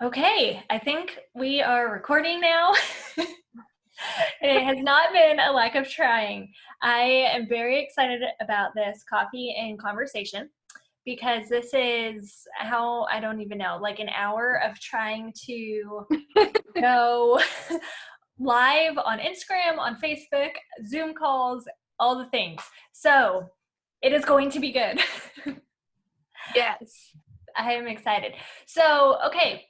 Okay, I think we are recording now. It has not been a lack of trying. I am very excited about this coffee and conversation because this is how I don't even know, like an hour of trying to go live on Instagram, on Facebook, Zoom calls, all the things. So it is going to be good. Yes. I am excited. So, okay,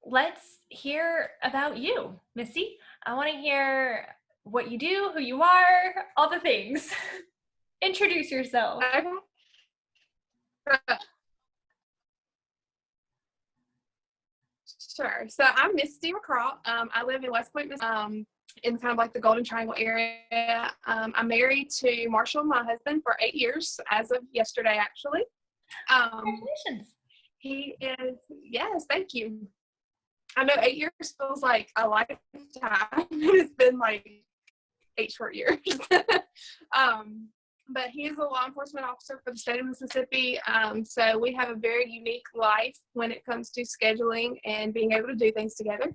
let's hear about you, Misty. I want to hear what you do, who you are, all the things. Introduce yourself. Okay. Sure. So I'm Misty McCraw. I live in West Point, in kind of like the Golden Triangle area. I'm married to Marshall, my husband, for 8 years, as of yesterday, actually. Congratulations. He is, yes, thank you. I know 8 years feels like a lifetime. It's been like 8 short years. But he is a law enforcement officer for the state of Mississippi. So we have a very unique life when it comes to scheduling and being able to do things together.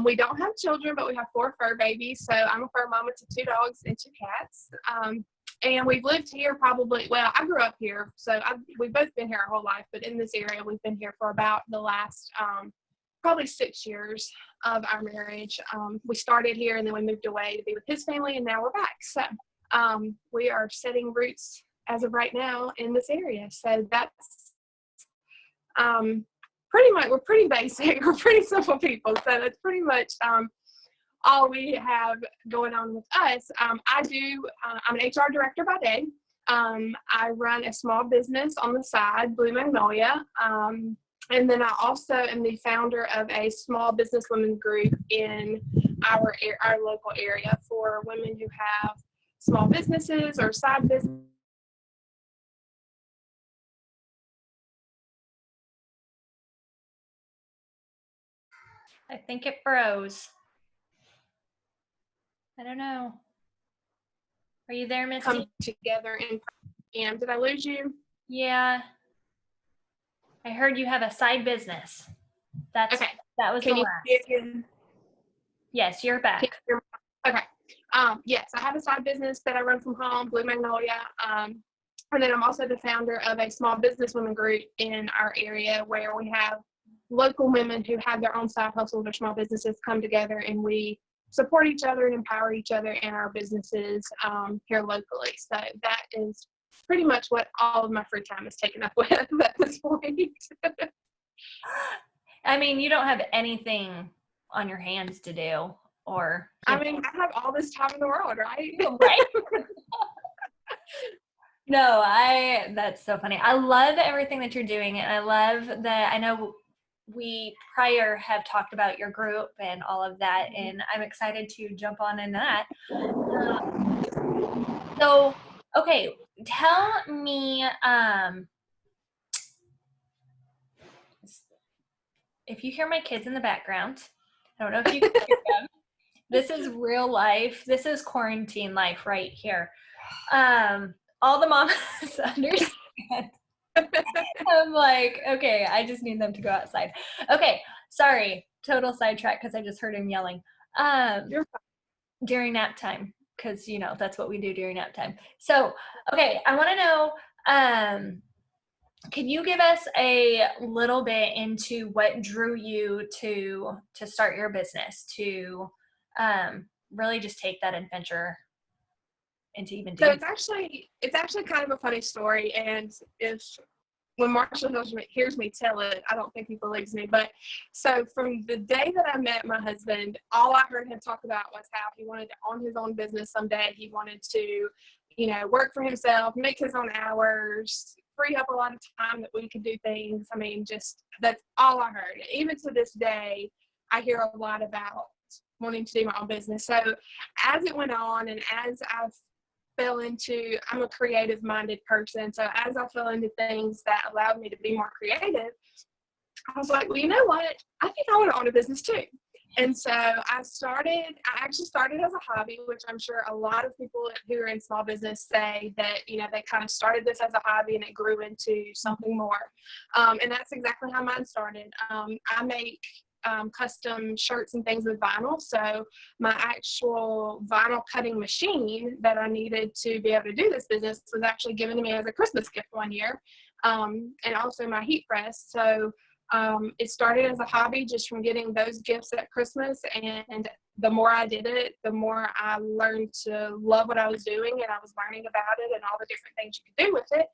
We don't have children, but we have 4 fur babies. So I'm a fur mama to 2 dogs and 2 cats. And we've lived here probably, well, I grew up here. So we've both been here our whole life, but in this area, we've been here for about the last probably 6 years of our marriage. We started here and then we moved away to be with his family, and now we're back. So we are setting roots as of right now in this area. So that's pretty much, we're pretty basic, we're pretty simple people. So that's pretty much all we have going on with us. I'm an HR director by day. I run a small business on the side, Blue Magnolia. And then I also am the founder of a small businesswomen group in our local area for women who have small businesses or side business. I think it froze. I don't know. Are you there, Misty? Come together and did I lose you? Yeah. I heard you have a side business. Okay. That was Can the you last. see it again? Yes, you're back. Okay. Yes, I have a side business that I run from home, Blue Magnolia. And then I'm also the founder of a small businesswomen group in our area where we have local women who have their own side hustles or small businesses come together, and we support each other and empower each other in our businesses here locally. So that is pretty much what all of my free time is taken up with at this point. I mean, you don't have anything on your hands to do, or I mean, I have all this time in the world, right? right? No, that's so funny. I love everything that you're doing, and I love that I know we prior have talked about your group and all of that, and I'm excited to jump on in that. So, okay, tell me, if you hear my kids in the background, I don't know if you can hear them. This is real life. This is quarantine life right here. All the mamas understand. I'm like, okay, I just need them to go outside. Okay, sorry, total sidetrack because I just heard him yelling during nap time, because that's what we do during nap time. So, okay, I want to know, can you give us a little bit into what drew you to start your business, to really just take that adventure into even doing? So it's actually kind of a funny story, and when Marshall hears me tell it, I don't think he believes me. But so from the day that I met my husband, all I heard him talk about was how he wanted to own his own business someday. He wanted to, work for himself, make his own hours, free up a lot of time that we could do things. I mean, just that's all I heard. Even to this day, I hear a lot about wanting to do my own business. So as it went on, and as I'm a creative minded person. So as I fell into things that allowed me to be more creative, I was like, well, you know what? I think I want to own a business too. And so I actually started as a hobby, which I'm sure a lot of people who are in small business say that, they kind of started this as a hobby and it grew into something more. And that's exactly how mine started. I make custom shirts and things with vinyl. So my actual vinyl cutting machine that I needed to be able to do this business was actually given to me as a Christmas gift one year. And also my heat press. So it started as a hobby just from getting those gifts at Christmas, and the more I did it, the more I learned to love what I was doing, and I was learning about it and all the different things you could do with it.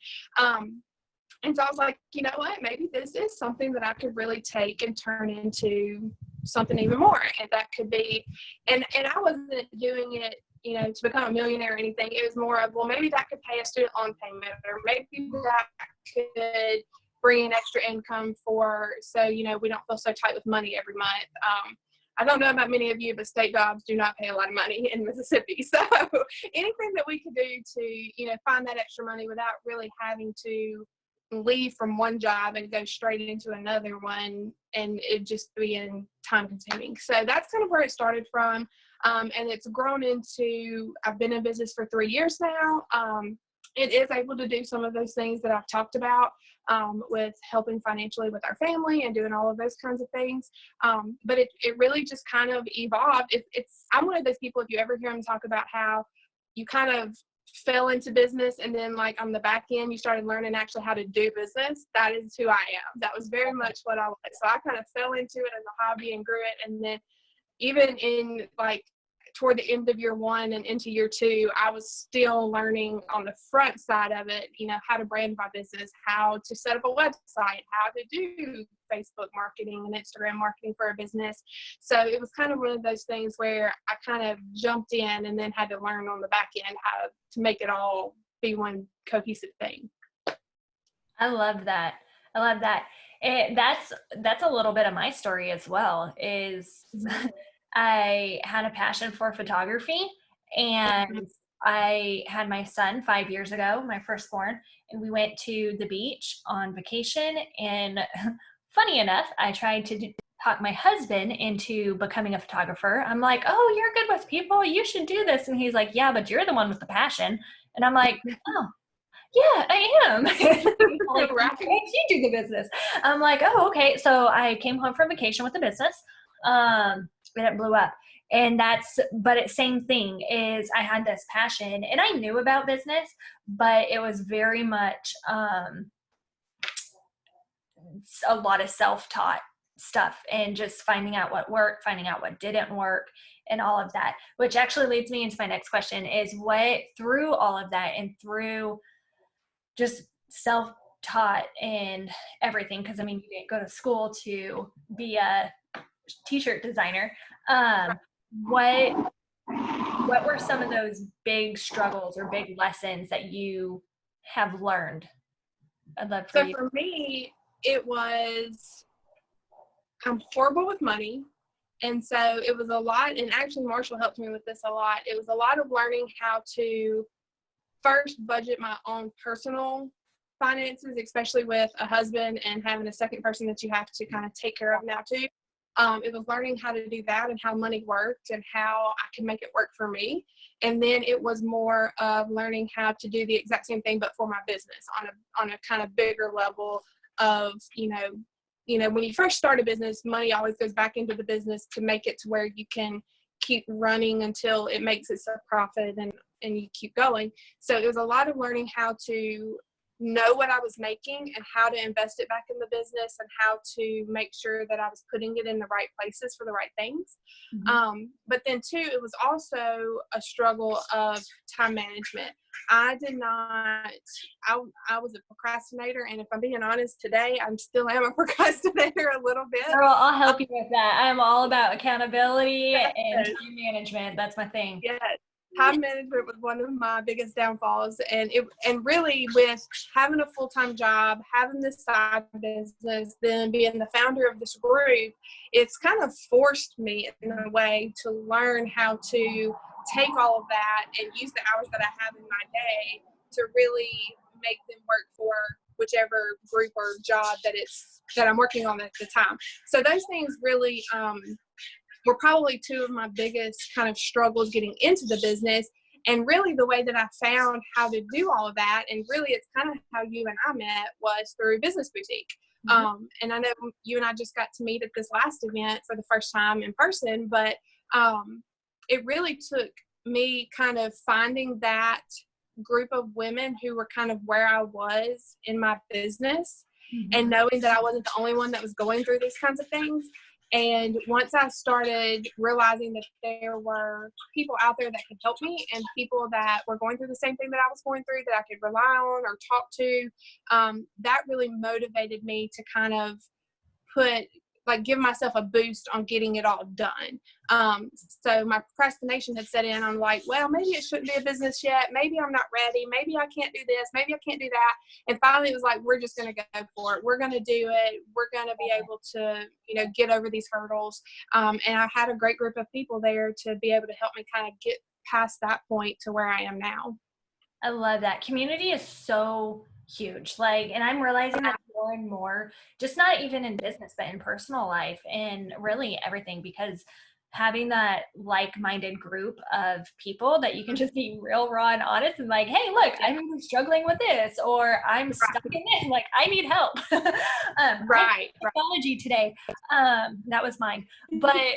And so I was like, you know what, maybe this is something that I could really take and turn into something even more. And that could be, and I wasn't doing it, to become a millionaire or anything. It was more of, well, maybe that could pay a student loan payment, or maybe that could bring in extra income so we don't feel so tight with money every month. I don't know about many of you, but state jobs do not pay a lot of money in Mississippi. So anything that we could do to, find that extra money without really having to leave from one job and go straight into another one, and it just being time consuming. So that's kind of where it started from. And it's grown into, I've been in business for 3 years now. It is able to do some of those things that I've talked about, with helping financially with our family and doing all of those kinds of things. But it really just kind of evolved. I'm one of those people, if you ever hear them talk about how you kind of fell into business and then like on the back end, you started learning actually how to do business, that is who I am. That was very much what I was. So I kind of fell into it as a hobby and grew it. And then even in like toward the end of year 1 and into year 2, I was still learning on the front side of it, how to brand my business, how to set up a website, how to do Facebook marketing and Instagram marketing for a business. So it was kind of one of those things where I kind of jumped in and then had to learn on the back end how to make it all be one cohesive thing. I love that. That's a little bit of my story as well, is I had a passion for photography, and I had my son 5 years ago, my firstborn, and we went to the beach on vacation. And funny enough, I tried to talk my husband into becoming a photographer. I'm like, oh, you're good with people, you should do this. And he's like, yeah, but you're the one with the passion. And I'm like, oh, yeah, I am. Like, Right. you do the business. I'm like, oh, okay. So I came home from vacation with the business, and it blew up. And but it's same thing, is I had this passion and I knew about business, but it was very much a lot of self-taught stuff and just finding out what worked, finding out what didn't work, and all of that, which actually leads me into my next question, is what, through all of that and through just self-taught and everything, because I mean, you didn't go to school to be a t-shirt designer. What were some of those big struggles or big lessons that you have learned? I'd love for you. So for me, it was, I'm horrible with money. And so it was a lot, and actually Marshall helped me with this a lot. It was a lot of learning how to first budget my own personal finances, especially with a husband and having a second person that you have to kind of take care of now too. It was learning how to do that and how money worked and how I could make it work for me. And then it was more of learning how to do the exact same thing, but for my business on a kind of bigger level of, when you first start a business, money always goes back into the business to make it to where you can keep running until it makes its a profit and you keep going. So it was a lot of learning how to know what I was making and how to invest it back in the business and how to make sure that I was putting it in the right places for the right things. Mm-hmm. But then too, it was also a struggle of time management. I was a procrastinator, and if I'm being honest today, I still am a procrastinator a little bit. Girl, I'll help you with that. I'm all about accountability and time management. That's my thing. Yes. Time management was one of my biggest downfalls, and really with having a full-time job, having this side business, then being the founder of this group, it's kind of forced me in a way to learn how to take all of that and use the hours that I have in my day to really make them work for whichever group or job that I'm working on at the time. So those things really were probably two of my biggest kind of struggles getting into the business. And really the way that I found how to do all of that, and really it's kind of how you and I met, was through Business Boutique. And I know you and I just got to meet at this last event for the first time in person, but it really took me kind of finding that group of women who were kind of where I was in my business, and knowing that I wasn't the only one that was going through these kinds of things. And once I started realizing that there were people out there that could help me, and people that were going through the same thing that I was going through that I could rely on or talk to, that really motivated me to kind of give myself a boost on getting it all done. So my procrastination had set in. I'm like, well, maybe it shouldn't be a business yet. Maybe I'm not ready. Maybe I can't do this. Maybe I can't do that. And finally it was like, we're just going to go for it. We're going to do it. We're going to be able to, get over these hurdles. And I had a great group of people there to be able to help me kind of get past that point to where I am now. I love that. Community is so huge. And I'm realizing that more and more, just not even in business, but in personal life and really everything, because having that like-minded group of people that you can just be real raw and honest and like, hey, look, I'm struggling with this, or I'm stuck in this, like I need help. Right. Technology today. That was mine. But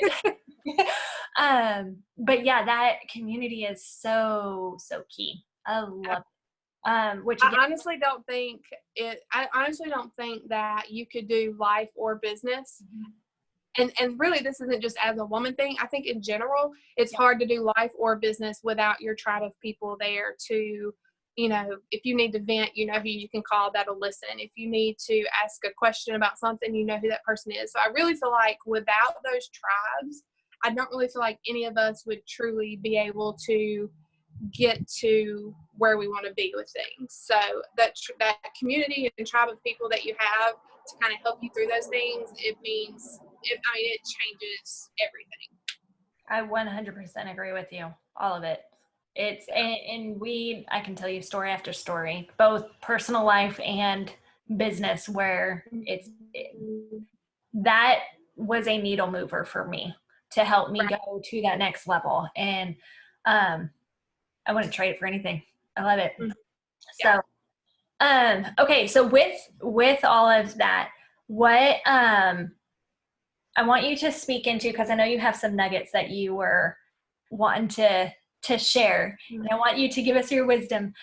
but yeah, that community is so key. I love it. Which again, I honestly don't think that you could do life or business. And really, this isn't just as a woman thing. I think in general, it's hard to do life or business without your tribe of people there to, if you need to vent, who you can call that'll listen. If you need to ask a question about something, who that person is. So I really feel like without those tribes, I don't really feel like any of us would truly be able to get to where we want to be with things. So that community and tribe of people that you have to kind of help you through those things, it changes everything. I 100% agree with you. All of it. I can tell you story after story, both personal life and business, where that was a needle mover for me to help me go to that next level. And I wouldn't trade it for anything. I love it. So, okay. So with all of that, what, I want you to speak into, because I know you have some nuggets that you were wanting to share. And I want you to give us your wisdom,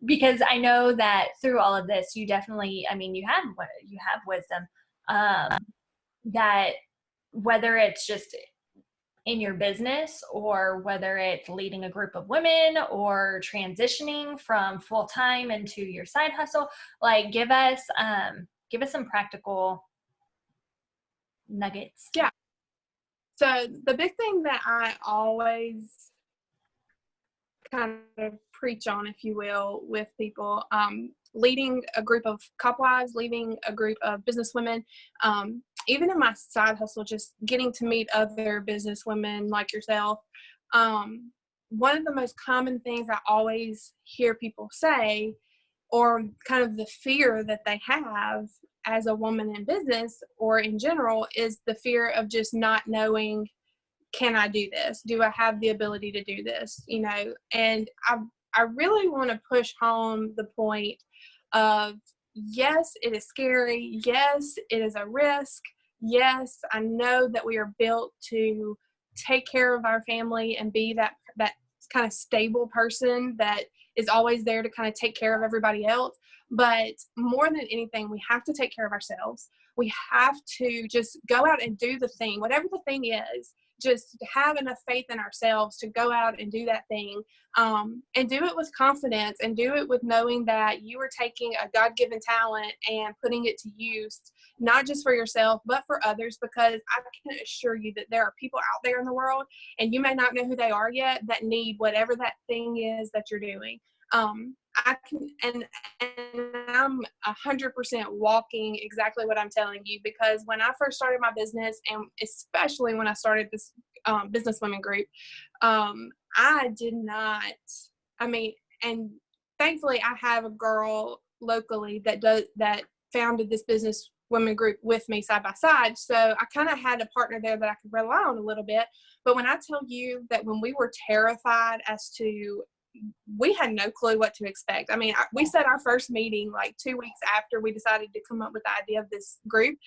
because I know that through all of this, you definitely, you have wisdom, that whether it's just in your business, or whether it's leading a group of women, or transitioning from full-time into your side hustle, give us some practical nuggets. Yeah. So the big thing that I always kind of preach on, if you will, with people, leading a group of couple wives, leading a group of business women, even in my side hustle, just getting to meet other business women like yourself. One of the most common things I always hear people say, or kind of the fear that they have as a woman in business or in general, is the fear of just not knowing, can I do this? Do I have the ability to do this? And I really want to push home the point of, yes, it is scary. Yes, it is a risk. Yes, I know that we are built to take care of our family and be that kind of stable person that is always there to kind of take care of everybody else. But more than anything, we have to take care of ourselves. We have to just go out and do the thing, whatever the thing is. Just have enough faith in ourselves to go out and do that thing, and do it with confidence, and do it with knowing that you are taking a God-given talent and putting it to use, not just for yourself, but for others, because I can assure you that there are people out there in the world, and you may not know who they are yet, that need whatever that thing is that you're doing. I can, and I'm 100% walking exactly what I'm telling you, because when I first started my business, and especially when I started this business women group, I did not, and thankfully I have a girl locally that founded this business women group with me side by side. So I kind of had a partner there that I could rely on a little bit. But when I tell you that when we were terrified as to, we had no clue what to expect. I mean, we set our first meeting like 2 weeks after we decided to come up with the idea of this group.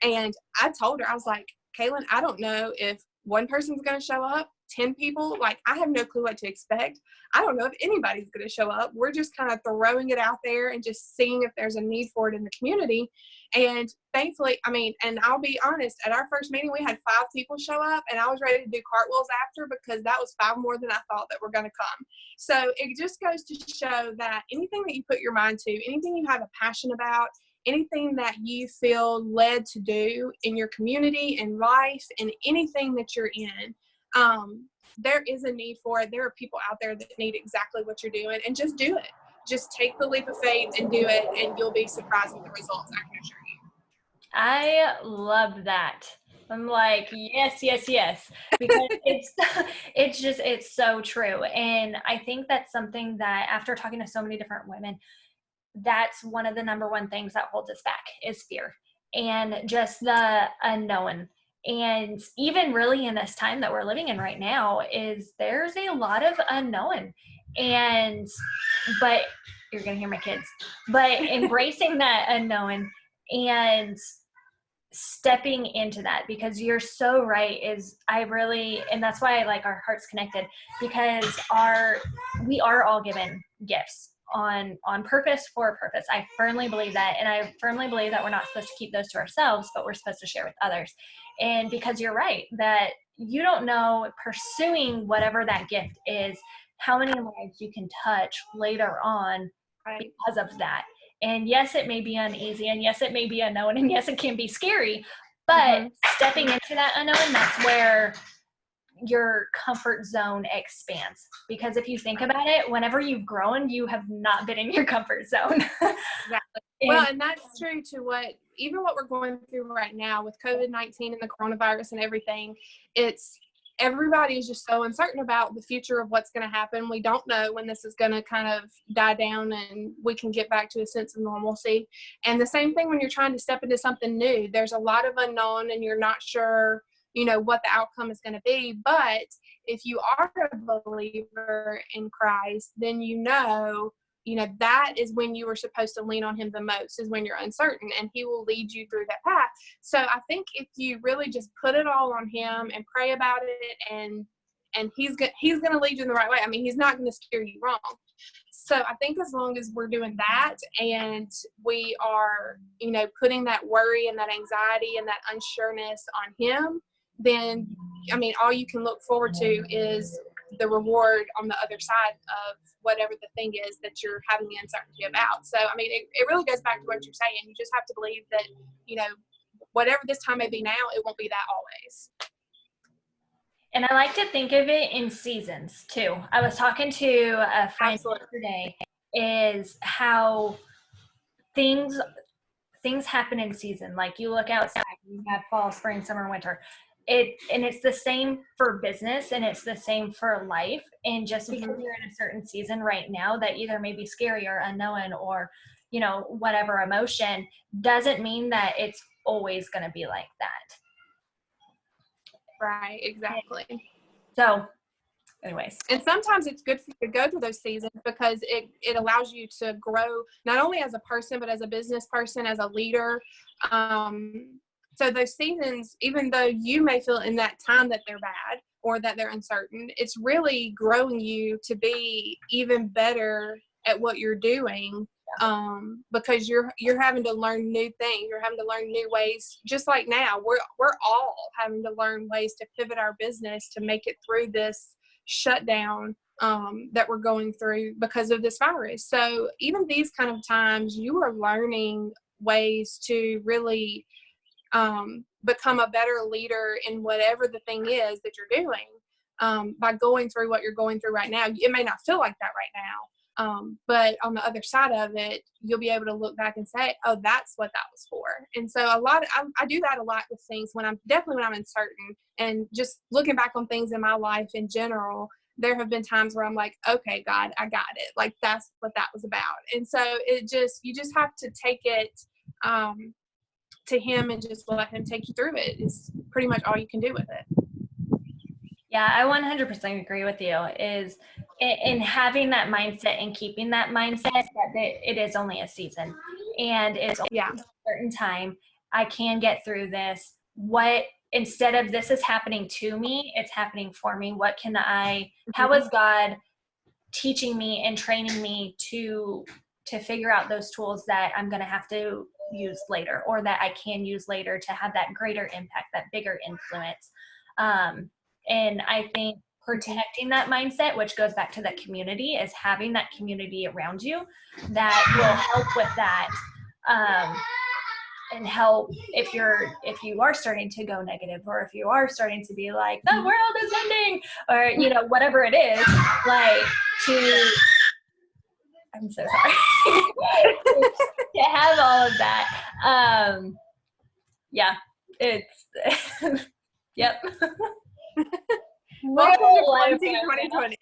And I told her, I was like, Kaylin, I don't know if one person's going to show up, 10 people, like I have no clue what to expect. I don't know if anybody's going to show up. We're just kind of throwing it out there and just seeing if there's a need for it in the community. And thankfully, I mean, and I'll be honest, at our first meeting, we had 5 people show up, and I was ready to do cartwheels after, because that was 5 more than I thought that were going to come. So it just goes to show that anything that you put your mind to, anything you have a passion about, anything that you feel led to do in your community and life and anything that you're in, there is a need for it. There are people out there that need exactly what you're doing, and just do it. Just take the leap of faith and do it, and you'll be surprised with the results, I can assure you. I love that. I'm like, yes, yes, yes, because it's so true. And I think that's something that, after talking to so many different women, that's one of the number one things that holds us back is fear and just the unknown. And even really in this time that we're living in right now, is there's a lot of unknown. But you're gonna hear my kids, but embracing that unknown and stepping into that, because you're so right, and that's why I like our Hearts Connected, because we are all given gifts on purpose, for a purpose. I firmly believe that, and I firmly believe that we're not supposed to keep those to ourselves, but we're supposed to share with others. And because you're right, that you don't know, pursuing whatever that gift is, how many lives you can touch later on because of that. And yes, it may be uneasy, and yes, it may be unknown, and yes, it can be scary, but stepping into that unknown, that's where your comfort zone expands. Because if you think about it, whenever you've grown, you have not been in your comfort zone. Exactly. And that's true to even what we're going through right now with COVID-19 and the coronavirus and everything. Everybody is just so uncertain about the future of what's going to happen. We don't know when this is going to kind of die down and we can get back to a sense of normalcy. And the same thing when you're trying to step into something new. There's a lot of unknown, and you're not sure, what the outcome is going to be. But if you are a believer in Christ, then that is when you are supposed to lean on him the most, is when you're uncertain, and he will lead you through that path. So I think if you really just put it all on him and pray about it, and he's going to lead you in the right way. I mean, he's not going to steer you wrong. So I think as long as we're doing that, and we are, putting that worry and that anxiety and that unsureness on him, then, I mean, all you can look forward to is the reward on the other side of whatever the thing is that you're having the uncertainty about. So, I mean, it really goes back to what you're saying. You just have to believe that, whatever this time may be now, it won't be that always. And I like to think of it in seasons too. I was talking to a friend yesterday, is how things happen in season. Like, you look outside, you have fall, spring, summer, winter. And it's the same for business, and it's the same for life. And just because you're in a certain season right now that either may be scary or unknown or, whatever emotion, doesn't mean that it's always going to be like that. Right, exactly. So anyways. And sometimes it's good for you to go through those seasons, because it allows you to grow, not only as a person, but as a business person, as a leader. So those seasons, even though you may feel in that time that they're bad or that they're uncertain, it's really growing you to be even better at what you're doing, because you're having to learn new things. You're having to learn new ways. Just like now, we're all having to learn ways to pivot our business to make it through this shutdown that we're going through because of this virus. So even these kind of times, you are learning ways to really become a better leader in whatever the thing is that you're doing, by going through what you're going through right now. It may not feel like that right now, but on the other side of it, you'll be able to look back and say, oh, that's what that was for. And so I do that a lot with things when I'm uncertain, and just looking back on things in my life in general. There have been times where I'm like, okay, God, I got it. Like, that's what that was about. And so you just have to take it, to him and just let him take you through it is pretty much all you can do with it. Yeah, I 100% agree with you. Is in having that mindset and keeping that mindset that it is only a season and it's only a certain time. I can get through this. What instead of this is happening to me, it's happening for me. What can how is God teaching me and training me to figure out those tools that I'm going to have to use later, or that I can use later to have that greater impact, that bigger influence. And I think protecting that mindset, which goes back to that community, is having that community around you that will help with that. And help if you are starting to go negative, or if you are starting to be like the world is ending, or whatever it is, like I'm so sorry to have all of that. Yeah, it's yep. Welcome to quarantine 2020.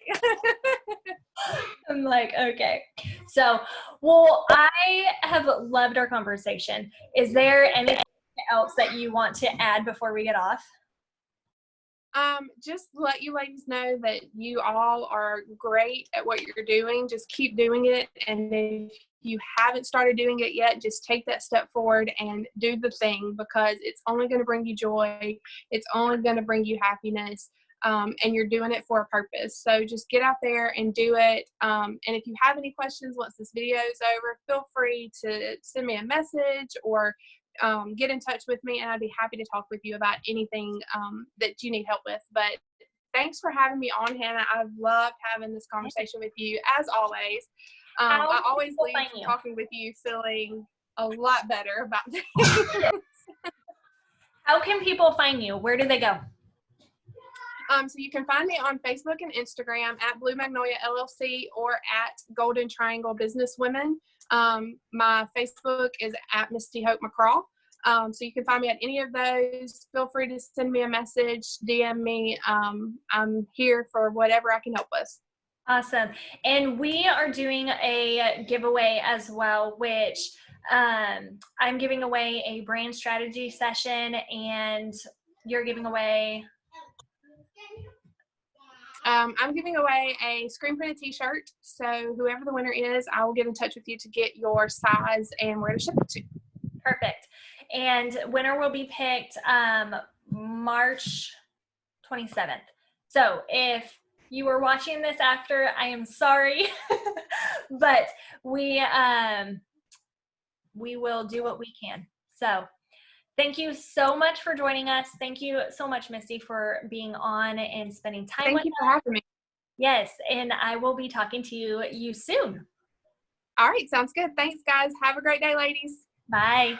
I'm like, okay. So, well, I have loved our conversation. Is there anything else that you want to add before we get off? Just let you ladies know that you all are great at what you're doing. Just keep doing it. And if you haven't started doing it yet, just take that step forward and do the thing, because it's only going to bring you joy. It's only going to bring you happiness. And you're doing it for a purpose. So just get out there and do it. And if you have any questions once this video is over, feel free to send me a message or get in touch with me, and I'd be happy to talk with you about anything that you need help with. But thanks for having me on, Hannah. I've loved having this conversation with you, as always. I always leave talking with you feeling a lot better about things. How can people find you? Where do they go? So you can find me on Facebook and Instagram at Blue Magnolia LLC or at Golden Triangle Businesswomen. My Facebook is at Misty Hope McCraw. So you can find me at any of those. Feel free to send me a message, DM me. I'm here for whatever I can help with. Awesome. And we are doing a giveaway as well, which I'm giving away a brand strategy session, and you're giving away... I'm giving away a screen printed t-shirt. So whoever the winner is, I will get in touch with you to get your size and where to ship it to. Perfect. And winner will be picked March 27th. So if you were watching this after, I am sorry, but we will do what we can. So thank you so much for joining us. Thank you so much, Misty, for being on and spending time with us. Thank you for having me. Yes, and I will be talking to you soon. All right, sounds good. Thanks, guys. Have a great day, ladies. Bye.